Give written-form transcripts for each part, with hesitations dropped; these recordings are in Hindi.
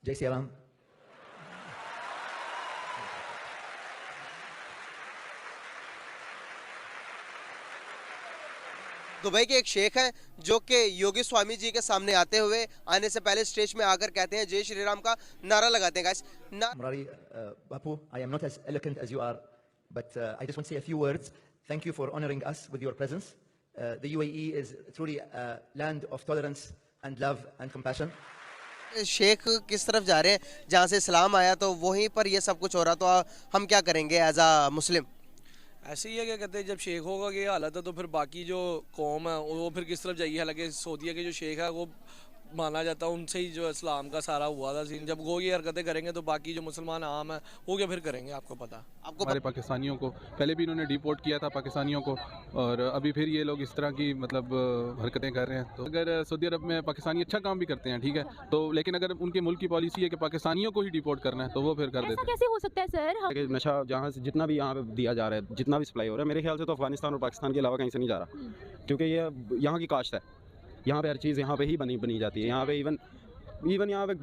जय श्री राम। दुबई के एक शेख हैं जो कि योगी स्वामी जी के सामने आने से पहले स्टेज में आकर कहते हैं जय श्री राम का नारा लगाते हैं guys. Murari, Bapu, I am not as eloquent as you are, but I just want to say a few words. Thank you for honoring us with your presence. The UAE is truly a land of tolerance and love and compassion. Sheikh किस तरफ जा रहे हैं? जहाँ से इस्लाम आया तो वहीं पर ये सब कुछ हो रहा, तो हम क्या करेंगे एज अ मुस्लिम? ऐसे ही है, क्या कहते हैं, जब शेख होगा ये हालत है तो फिर बाकी जो कौम है वो फिर किस तरफ जाइए। हालांकि सऊदीया के जो शेख है वो माना जाता है उनसे ही जो इस्लाम का सारा हुआ था सीन। जब वो ये हरकतें करेंगे तो बाकी जो मुसलमान आम है वो क्या फिर करेंगे? आपको पता, हमारे पाकिस्तानियों को पहले भी इन्होंने डिपोर्ट किया था पाकिस्तानियों को, और अभी फिर ये लोग इस तरह की मतलब हरकतें कर रहे हैं। तो अगर सऊदी अरब में पाकिस्तानी अच्छा काम भी करते हैं ठीक है, तो लेकिन अगर उनके मुल्क की पॉलिसी है कि पाकिस्तानियों को ही डिपोर्ट करना है तो वो फिर कर देते हैं। कैसे हो सकता है सर? नशा जहाँ से जितना भी यहाँ पे दिया जा रहा है, जितना भी सप्लाई हो रहा है, मेरे ख्याल से तो अफगानिस्तान और पाकिस्तान के अलावा कहीं से नहीं जा रहा, क्योंकि ये यहाँ की काश्त है। यहाँ पे हर चीज़ यहाँ पे ही बनी जाती है। यहाँ पे इवन यहाँ पे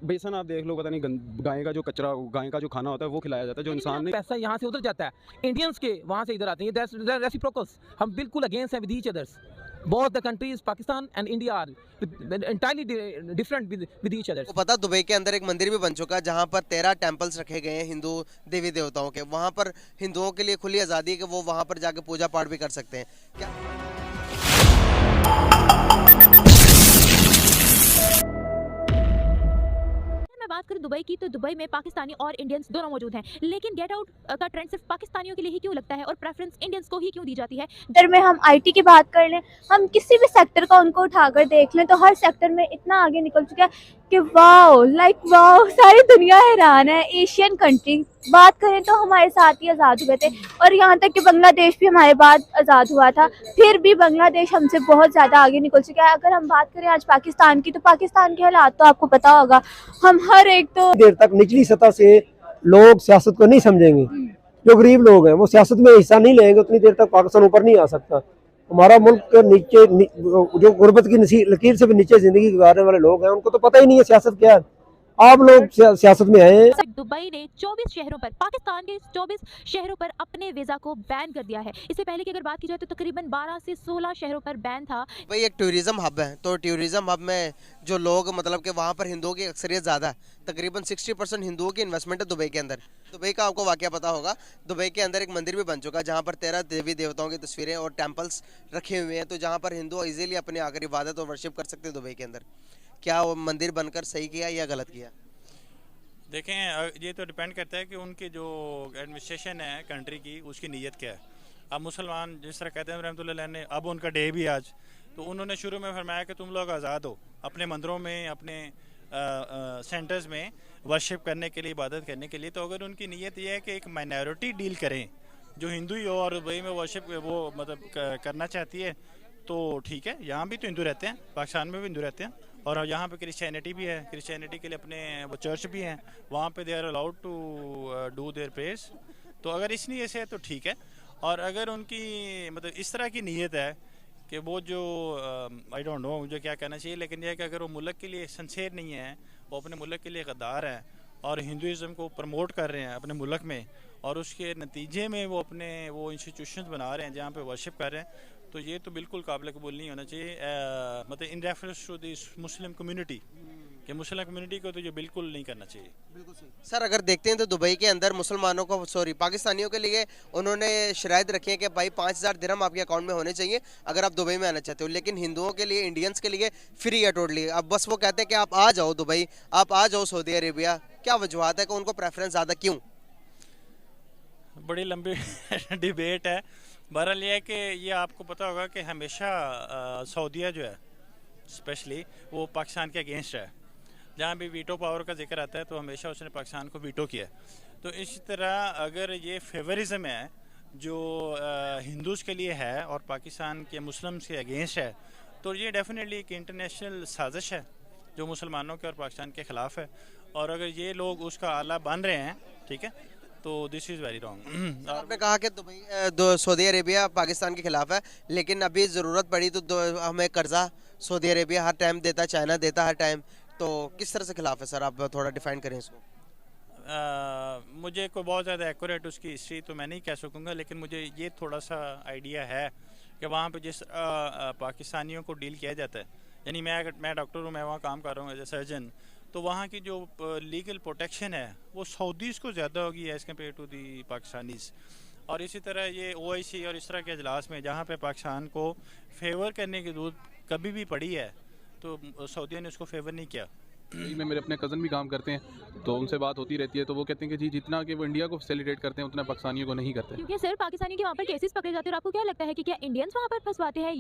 बेसन आप देख लो, पता नहीं गाय का जो कचरा, गाय का जो खाना होता है वो खिलाया जाता है, जो इंसान ने पैसा यहाँ से उधर जाता है, इंडियंस के वहाँ से इधर आते हैं। रेसिप्रोकल्स, हम बिल्कुल अगेंस्ट हैं with each others. Both the countries Pakistan and India are entirely different with each others. पता दुबई के अंदर एक मंदिर भी बन चुका है जहाँ पर 13 टेम्पल्स रखे गए हैं हिंदू देवी देवताओं के। वहाँ पर हिंदुओं के लिए खुली आज़ादी है कि वो वहाँ पर जाकर पूजा पाठ भी कर सकते हैं। क्या बात करें दुबई की, तो दुबई में पाकिस्तानी और इंडियंस दोनों मौजूद हैं, लेकिन गेट आउट का ट्रेंड सिर्फ पाकिस्तानियों के लिए ही क्यों लगता है और प्रेफरेंस इंडियंस को ही क्यों दी जाती है? सेक्टर में हम आईटी की बात कर लें, हम किसी भी सेक्टर का उनको उठाकर देख लें तो हर सेक्टर में इतना आगे निकल चुका है कि वाओ, लाइक वाओ, सारी दुनिया हैरान है। एशियन कंट्री बात करें तो हमारे साथ ही आज़ाद हुए थे, और यहाँ तक कि बांग्लादेश भी हमारे बाद आज़ाद हुआ था, फिर भी बांग्लादेश हमसे बहुत ज़्यादा आगे निकल चुका है। अगर हम बात करें आज पाकिस्तान की, तो पाकिस्तान के हालात तो आपको पता होगा। हम हर एक तो देर तक निचली सतह से लोग सियासत को नहीं समझेंगे, जो गरीब लोग हैं वो सियासत में हिस्सा नहीं लेंगे, उतनी देर तक पाकिस्तान ऊपर नहीं आ सकता। हमारा मुल्क के नीचे जो गुर्बत की लकीर से भी नीचे जिंदगी गुजारने वाले लोग हैं, उनको तो पता ही नहीं है सियासत क्या है। आप लोग सियासत में आए। दुबई ने 24 शहरों पर, पाकिस्तान के 24 शहरों पर अपने वीजा को बैन कर दिया है। इससे पहले की अगर बात की जाए तो तकरीबन 12 से 16 शहरों पर बैन था। भाई एक टूरिज्म हब है, तो टूरिज्म हब में जो लोग मतलब कि वहाँ पर हिंदुओं की अक्सरियत ज़्यादा है, तकरीबन 60% हिंदुओं की इन्वेस्टमेंट है दुबई के अंदर। दुबई का आपको वाकया पता होगा, दुबई के अंदर एक मंदिर भी बन चुका है जहाँ पर 13 देवी देवताओं की तस्वीरें और टेम्पल्स रखे हुए हैं, तो जहाँ पर हिंदू इजीली अपने आकर इबादत और वर्शिप कर सकते हैं दुबई के अंदर। क्या वो मंदिर बनकर सही किया या गलत किया? देखें, ये तो डिपेंड करता है कि उनकी जो एडमिनिस्ट्रेशन है कंट्री की, उसकी नीयत क्या है। अब मुसलमान जिस तरह कहते हैं रहमतुल्लाह अलैह ने, अब उनका डे भी आज, तो उन्होंने शुरू में फरमाया कि तुम लोग आज़ाद हो अपने मंदिरों में, अपने सेंटर्स में वर्शिप करने के लिए, इबादत करने के लिए। तो अगर उनकी नीयत ये है कि एक माइनॉरिटी डील करें जो हिंदू ही हो और दुबई में वर्शिप वो मतलब करना चाहती है, तो ठीक है। यहाँ भी तो हिंदू रहते हैं, पाकिस्तान में भी हिंदू रहते हैं, और यहाँ पे क्रिश्चियनिटी भी है। क्रिश्चियनिटी के लिए अपने वो चर्च भी हैं, वहाँ पे they are allowed to do their prayers. तो अगर इस नीयत से है तो ठीक है। और अगर उनकी मतलब इस तरह की नीयत है कि वो जो आई डोंट नो मुझे क्या कहना चाहिए, लेकिन यह कि अगर वो मुल्क के लिए सिंसियर नहीं है, वो अपने मुल्क के लिए गद्दार है और हिंदुज़म को प्रमोट कर रहे हैं अपने मुल्क में, और उसके नतीजे में वो अपने वो इंस्टीट्यूशंस बना रहे हैं जहाँ पे वर्शिप कर रहे हैं, तो ये तो बिल्कुल काबिल कबूल नहीं होना चाहिए। मतलब in reference to this Muslim community, कि मुस्लिम कम्युनिटी को तो ये बिल्कुल नहीं करना चाहिए। बिल्कुल सही। सर अगर देखते हैं तो दुबई के अंदर मुसलमानों को, सॉरी पाकिस्तानियों के लिए उन्होंने शराइत रखी है कि भाई 5000 दिरहम आपके अकाउंट में होने चाहिए अगर आप दुबई में आना चाहते हो, लेकिन हिंदुओं के लिए, इंडियंस के लिए फ्री है टोटली। अब बस वो कहते हैं कि आप आ जाओ दुबई, आप आ जाओ सऊदी अरेबिया। क्या वजूहत है कि उनको प्रेफरेंस ज़्यादा क्यों? बड़ी लंबी डिबेट है। बहरहाल ये है कि ये आपको पता होगा कि हमेशा सऊदीया जो है स्पेशली वो पाकिस्तान के अगेंस्ट है। जहाँ भी वीटो पावर का जिक्र आता है तो हमेशा उसने पाकिस्तान को वीटो किया। तो इसी तरह अगर ये फेवरिज्म है जो हिंदूज़ के लिए है और पाकिस्तान के मुस्लिम्स के अगेंस्ट है, तो ये डेफिनेटली एक इंटरनेशनल साजिश है जो मुसलमानों के और पाकिस्तान के ख़िलाफ़ है। और अगर ये लोग उसका आला बन रहे हैं, ठीक है, तो दिस इज़ वेरी रॉन्ग। आपने कहा कि सऊदी अरेबिया पाकिस्तान के खिलाफ है, लेकिन अभी ज़रूरत पड़ी तो हमें कर्जा सऊदी अरेबिया हर टाइम देता, चाइना देता हर टाइम, तो किस तरह से खिलाफ है सर, आप थोड़ा डिफाइन करें इसको। मुझे कोई बहुत ज़्यादा एक्यूरेट उसकी हिस्ट्री तो मैं नहीं कह सकूँगा, लेकिन मुझे ये थोड़ा सा आइडिया है कि वहाँ पे जिस पाकिस्तानियों को डील किया जाता है, यानी मैं डॉक्टर हूँ, मैं वहाँ काम कर रहा हूँ एज ए सर्जन, तो वहाँ की जो लीगल प्रोटेक्शन है वो सऊदीज़ को ज़्यादा होगी as compare to the Pakistanis. और इसी तरह ये OIC और इस तरह के अजलास में जहाँ पे पाकिस्तान को फेवर करने की जरूरत कभी भी पड़ी है तो सऊदियों ने उसको फेवर नहीं किया। में मेरे अपने कज़न भी काम करते हैं, तो उनसे बात होती रहती है, तो वो कहते हैं कि जी जितना कि वो इंडिया को फैसिलिटेट करते हैं उतना पाकिस्तानियों को नहीं करते। क्योंकि सर पाकिस्तानी के वहाँ पर केसेस पकड़े जाते हैं और आपको क्या लगता है कि क्या इंडियंस वहाँ पर फंसवाते हैं?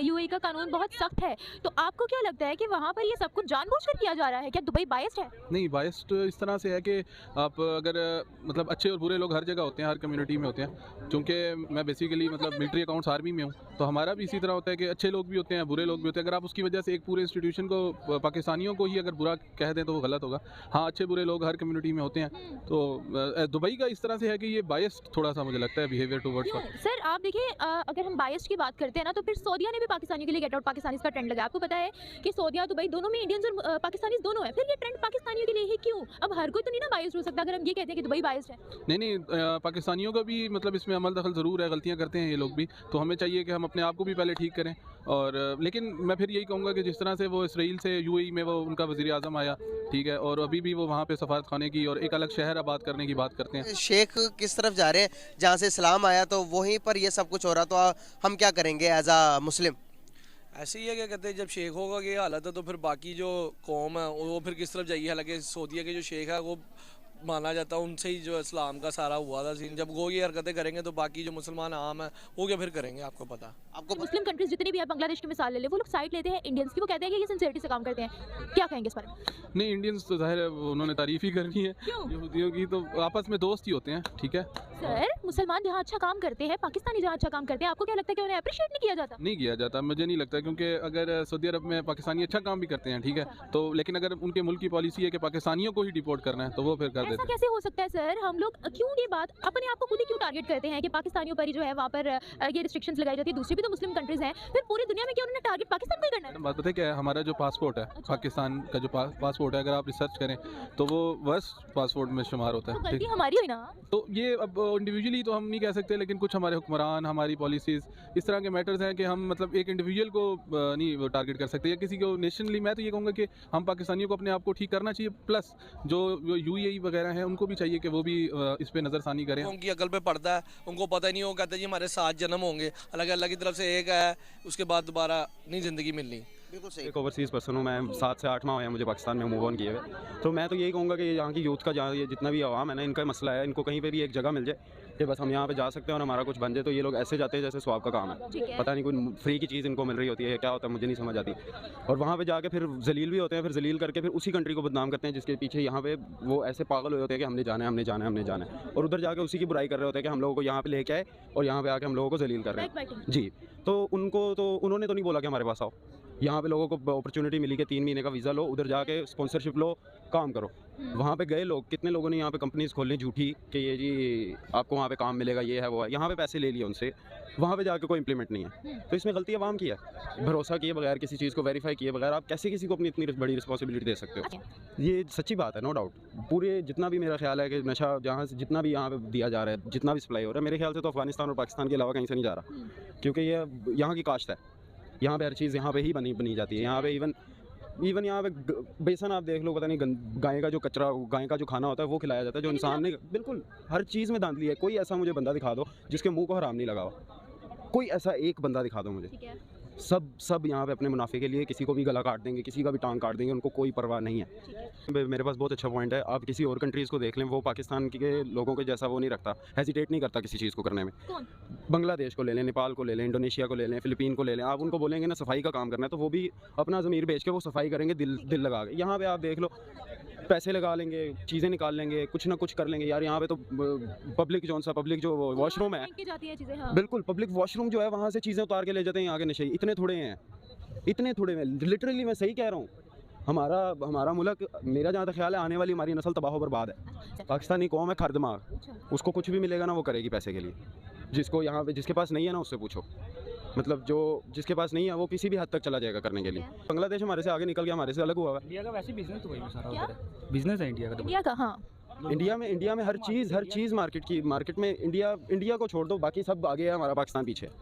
UAE का कानून बहुत सख्त है, तो आपको क्या लगता है कि वहाँ पर ये सब कुछ जानबूझकर किया जा रहा है? क्या दुबई बायस्ड है? नहीं, बायस्ड इस तरह से है कि आप अगर मतलब अच्छे और बुरे लोग हर जगह होते हैं, हर कम्युनिटी में होते हैं। चूँकि मैं बेसिकली मतलब मिलिट्री अकाउंट्स आर्मी में हूँ, तो हमारा भी इसी तरह होता है कि अच्छे लोग भी होते हैं, बुरे लोग भी होते हैं। अगर आप उसकी वजह से एक पूरे इंस्टीट्यूशन को, पाकिस्तानियों को ही अगर बुरा कह दें तो वो गलत होगा। हाँ, अच्छे बुरे लोग हर कम्युनिटी में होते हैं। तो दुबई का इस तरह से है कि ये बायस्ड थोड़ा सा मुझे लगता है बिहेवियर टुवर्ड्स। सर आप देखिए, अगर हम बायस्ड की बात करते हैं ना, तो फिर सऊदीया ने भी पाकिस्तानियों के लिए गेट आउट पाकिस्तानीज का ट्रेंड लगाया। आपको पता है कि सऊदीया दुबई दोनों में इंडियंस और पाकिस्तानीज दोनों है, फिर ये ट्रेंड पाकिस्तानियों के लिए ही क्यों? अब हर कोई तो नहीं ना बायस्ड हो सकता अगर हम ये कहते हैं कि दुबई बायस्ड है। नहीं, पाकिस्तानियों का भी मतलब इसमें अमल दखल ज़रूर है, गलतियाँ करते हैं ये लोग भी, तो हमें चाहिए कि हम अपने आप को भी पहले ठीक करें। और लेकिन मैं फिर यही कहूँगा कि जिस तरह से वो इसराइल से UAE में वो उनका वज़ीर आज़म आया, ठीक है, और अभी भी वो वहाँ पे सफारत खाने की और एक अलग शहर आबाद करने की बात करते हैं। शेख किस तरफ जा रहे हैं? जहाँ से इस्लाम आया तो वहीं पर ये सब कुछ हो रहा, तो हम क्या करेंगे एज आ मुस्लिम? ऐसे ही है, क्या कहते हैं, जब शेख होगा ये हालत है तो फिर बाकी जो कौम है वो फिर किस तरफ जाइए। हालांकि सऊदीया के जो शेख है वो माना जाता है उनसे ही जो इस्लाम का सारा हुआ था सीन। जब वो ये हरकतें करेंगे तो बाकी जो मुसलमान आम है वो क्या फिर करेंगे? आपको पता, आपको मुस्लिम कंट्रीज जितनी भी है, बांग्लादेश की मिसाल ले ले, वो लोग साइड लेते हैं इंडियंस की, वो कहते हैं कि ये सिंसियरिटी से काम करते हैं। क्या कहेंगे इस बारे में? नहीं, इंडियंस तो जाहिर है उन्होंने तारीफ ही करनी है, यहूदियों की तो आपस में दोस्त ही होते हैं, ठीक है। सर मुसलमान जहाँ अच्छा काम करते हैं, पाकिस्तानी जहाँ अच्छा काम करते हैं, आपको क्या लगता है कि उन्हें अप्रिशिएट नहीं किया जाता? नहीं किया जाता, मुझे नहीं लगता, क्योंकि अगर सऊदी अरब में पाकिस्तानी अच्छा काम भी करते हैं, ठीक है, तो लेकिन अगर उनके मुल्क की पॉलिसी है कि पाकिस्तानियों को ही डिपोर्ट करना है तो वो फिर कर देते हैं। ऐसा कैसे हो सकता है सर? हम लोग क्यों ये बात अपने आप को खुद ही क्यों टारगेट करते हैं कि पाकिस्तानियों पर ही जो है वहाँ पर ये रिस्ट्रिक्शंस लगाई जाती है? दूसरी भी तो मुस्लिम कंट्रीज हैं, फिर पूरी दुनिया में क्यों उन्होंने टारगेट पाकिस्तान को ही करना है? बात पता है क्या है, हमारा जो पासपोर्ट है, पाकिस्तान का जो पासपोर्ट है, अगर आप रिसर्च करें तो वो वर्स्ट पासपोर्ट में शुमार होता है। तो गलती हमारी हुई ना। तो ये अब इंडिविजुअली तो हम नहीं कह सकते, लेकिन कुछ हमारे हुक्मरान, हमारी पॉलिसीज़, इस तरह के मैटर्स हैं कि हम मतलब एक इंडिविजुअल को नहीं टारगेट कर सकते या किसी को नेशनली। मैं तो ये कहूँगा कि हम पाकिस्तानियों को अपने आप को ठीक करना चाहिए, प्लस जो UAE वगैरह हैं उनको भी चाहिए कि वो भी इस पे नज़रसानी करें। उनकी अकल पे पड़ता है, उनको पता नहीं, वो कहते हैं जी हमारे 7 जन्म होंगे, अलग अल्लाह की तरफ से एक है, उसके बाद दोबारा नहीं ज़िंदगी मिलनी। बिल्कुल सही। एक ओवरसीज़ पर्सन हूँ मैं, 7 से 8 माह हुए मुझे पाकिस्तान में मूव ऑन किए हुए। तो मैं तो यही कहूँगा कि यहाँ की यूथ का, जहाँ ये जितना भी आवाम है ना, इनका मसला है, इनको कहीं पे भी एक जगह मिल जाए कि बस हम यहाँ पे जा सकते हैं और हमारा कुछ बन जाए। तो ये लोग ऐसे जाते हैं जैसे स्वाब का काम है, पता नहीं कोई फ्री की चीज़ इनको मिल रही होती है, क्या होता है मुझे नहीं समझ आती। और वहाँ पे जाके फिर जलील भी होते हैं, फिर जलील करके फिर उसी कंट्री को बदनाम करते हैं जिसके पीछे यहाँ पे वो ऐसे पागल हुए होते हैं कि हमने जाना है, हमने जाना है, हमने जाना है, और उधर जाके उसी की बुराई कर रहे होते हैं कि हम लोगों को यहाँ पे लेके आए और यहाँ पे आके हम लोगों को जलील कर रहे हैं। जी, तो उनको तो उन्होंने तो नहीं बोला कि हमारे पास आओ, यहाँ पे लोगों को अपॉर्चुनिटी मिली कि 3 महीने का वीज़ा लो, उधर जाके स्पॉन्सरशिप लो, काम करो। वहाँ पे गए लोग, कितने लोगों ने यहाँ पे कंपनीज खोलनी झूठी कि ये जी आपको वहाँ पे काम मिलेगा, ये है वो है, यहाँ पे पैसे ले लिए उनसे, वहाँ पे जाके कोई इंप्लीमेंट नहीं है। तो इसमें गलती अवाम की है, भरोसा किए बगैर, किसी चीज़ को वेरीफाई किए बगैर आप कैसे किसी को अपनी इतनी बड़ी रिस्पॉन्सिबिलिटी दे सकते हो? ये सच्ची बात है, नो डाउट। पूरे जितना भी मेरा ख्याल है कि नशा जहाँ से जितना भी यहाँ पे दिया जा रहा है, जितना भी सप्लाई हो रहा है, मेरे ख्याल से तो अफगानिस्तान और पाकिस्तान के अलावा कहीं से नहीं जा रहा, क्योंकि ये यहाँ की काश्त है, यहाँ पे हर चीज़ यहाँ पे ही बनी जाती है। यहाँ पे इवन यहाँ पे बेसन आप देख लो, पता नहीं गाय का जो कचरा, गाय का जो खाना होता है वो खिलाया जाता है, जो इंसान ने बिल्कुल हर चीज़ में धांधली है। कोई ऐसा मुझे बंदा दिखा दो जिसके मुंह को हराम नहीं लगा हुआ, कोई ऐसा एक बंदा दिखा दो मुझे। सब यहाँ पे अपने मुनाफे के लिए किसी को भी गला काट देंगे, किसी का भी टांग काट देंगे, उनको कोई परवाह नहीं है। मेरे पास बहुत अच्छा पॉइंट है, आप किसी और कंट्रीज़ को देख लें, वो पाकिस्तान के लोगों के जैसा वो नहीं रखता, हेजिटेट नहीं करता किसी चीज़ को करने में। बांग्लादेश को ले लें, नेपाल को ले लें, इंडोनेशिया को ले लें, फिलिपीन को ले लें, आप उनको बोलेंगे ना सफाई का काम करना है तो वो भी अपना ज़मीर बेच के वो सफाई करेंगे, दिल लगा के। यहाँ पे आप देख लो, पैसे लगा लेंगे, चीज़ें निकाल लेंगे, कुछ ना कुछ कर लेंगे। यार यहाँ पे तो पब्लिक जो वॉशरूम है, बिल्कुल पब्लिक वॉशरूम जो है, वहाँ से चीज़ें उतार के ले जाते हैं यहाँ के नशे। इतने थोड़े में लिटरली मैं सही कह रहा हूँ। हमारा मुल्क, मेरा जहाँ तक ख्याल है, आने वाली हमारी नस्ल तबाह बर्बाद है। पाकिस्तानी कौम है खर दिमाग, उसको कुछ भी मिलेगा ना वो करेगी पैसे के लिए। जिसको यहाँ पे जिसके पास नहीं है ना उससे पूछो। मतलब जो जिसके पास नहीं है वो किसी भी हद तक चला जाएगा करने के लिए। बांग्लादेश हमारे से आगे निकल गया, हमारे से अलग हुआ है। इंडिया का वैसे बिजनेस तो वही में सारा उधर है, बिजनेस है इंडिया का। इंडिया का, हाँ इंडिया में हर चीज़ मार्केट में इंडिया को छोड़ दो, बाकी सब आगे है, हमारा पाकिस्तान पीछे है।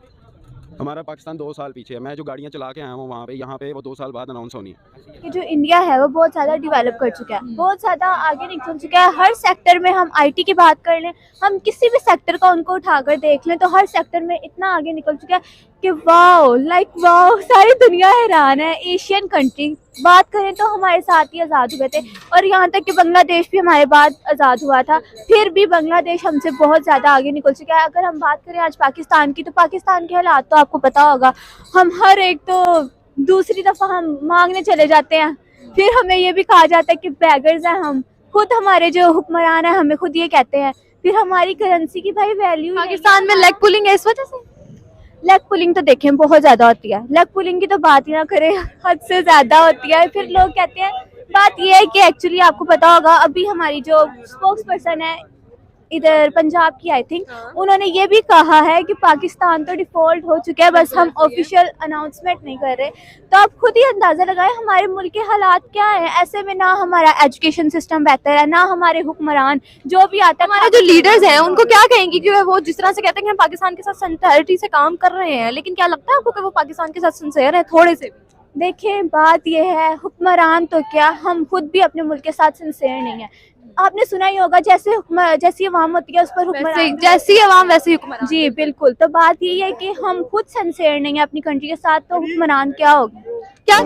हमारा पाकिस्तान 2 साल पीछे है। मैं जो गाड़ियाँ चला के आया हूँ वहाँ पे, यहाँ पे वो 2 साल बाद अनाउंस होनी है। कि जो इंडिया है वो बहुत ज़्यादा डेवलप कर चुका है, बहुत ज़्यादा आगे निकल चुका है। हर सेक्टर में, हम आईटी की बात कर लें, हम किसी भी सेक्टर का उनको उठाकर देख लें तो हर सेक्टर में इतना आगे निकल चुका है कि वाओ, लाइक वाओ, सारी दुनिया हैरान है। एशियन कंट्री बात करें तो हमारे साथ ही आज़ाद हुए थे, और यहाँ तक कि बांग्लादेश भी हमारे बाद आज़ाद हुआ था, फिर भी बांग्लादेश हमसे बहुत ज़्यादा आगे निकल चुका है। अगर हम बात करें आज पाकिस्तान की, तो पाकिस्तान के हालात तो आपको पता होगा। हम हर एक तो दूसरी दफ़ा हम मांगने चले जाते हैं, फिर हमें ये भी कहा जाता है कि बैगर्स हैं हम। खुद हमारे जो हुक्मरान हैं हमें खुद ये कहते हैं। फिर हमारी करेंसी की भाई वैल्यू, पाकिस्तान में लेग पुलिंग है इस वजह से। लेग पुलिंग तो देखें बहुत ज़्यादा होती है, लेग पुलिंग की तो बात ही ना करें, हद से ज़्यादा होती है। फिर लोग कहते हैं, बात ये है कि एक्चुअली आपको पता होगा, अभी हमारी जो स्पोक्स पर्सन है इधर पंजाब की, आई थिंक, उन्होंने ये भी कहा है कि पाकिस्तान तो डिफ़ॉल्ट हो चुका है, बस हम ऑफिशियल अनाउंसमेंट नहीं कर रहे। तो आप खुद ही अंदाज़ा लगाएं हमारे मुल्क के हालात क्या हैं। ऐसे में ना हमारा एजुकेशन सिस्टम बेहतर है, ना हमारे हुक्मरान जो भी आता है, हमारे जो लीडर्स हैं उनको क्या कहेंगी कि वो जिस तरह से कहते हैं कि हम पाकिस्तान के साथ सिंसियरिटी से काम कर रहे हैं, लेकिन क्या लगता है आपको कि वो पाकिस्तान के साथ सिंसियर है थोड़े से भी? देखें, बात यह है, हुक्मरान तो क्या, हम खुद भी अपने मुल्क के साथ सिंसियर नहीं है। आपने सुना ही होगा, जैसी अवाम होती है उस पर हुक्मरान, जैसी अवाम वैसे ही हुक्मरान। जी बिल्कुल। तो बात यही है कि हम खुद सिंसियर नहीं है अपनी कंट्री के साथ, तो हुक्मरान क्या होगा। क्या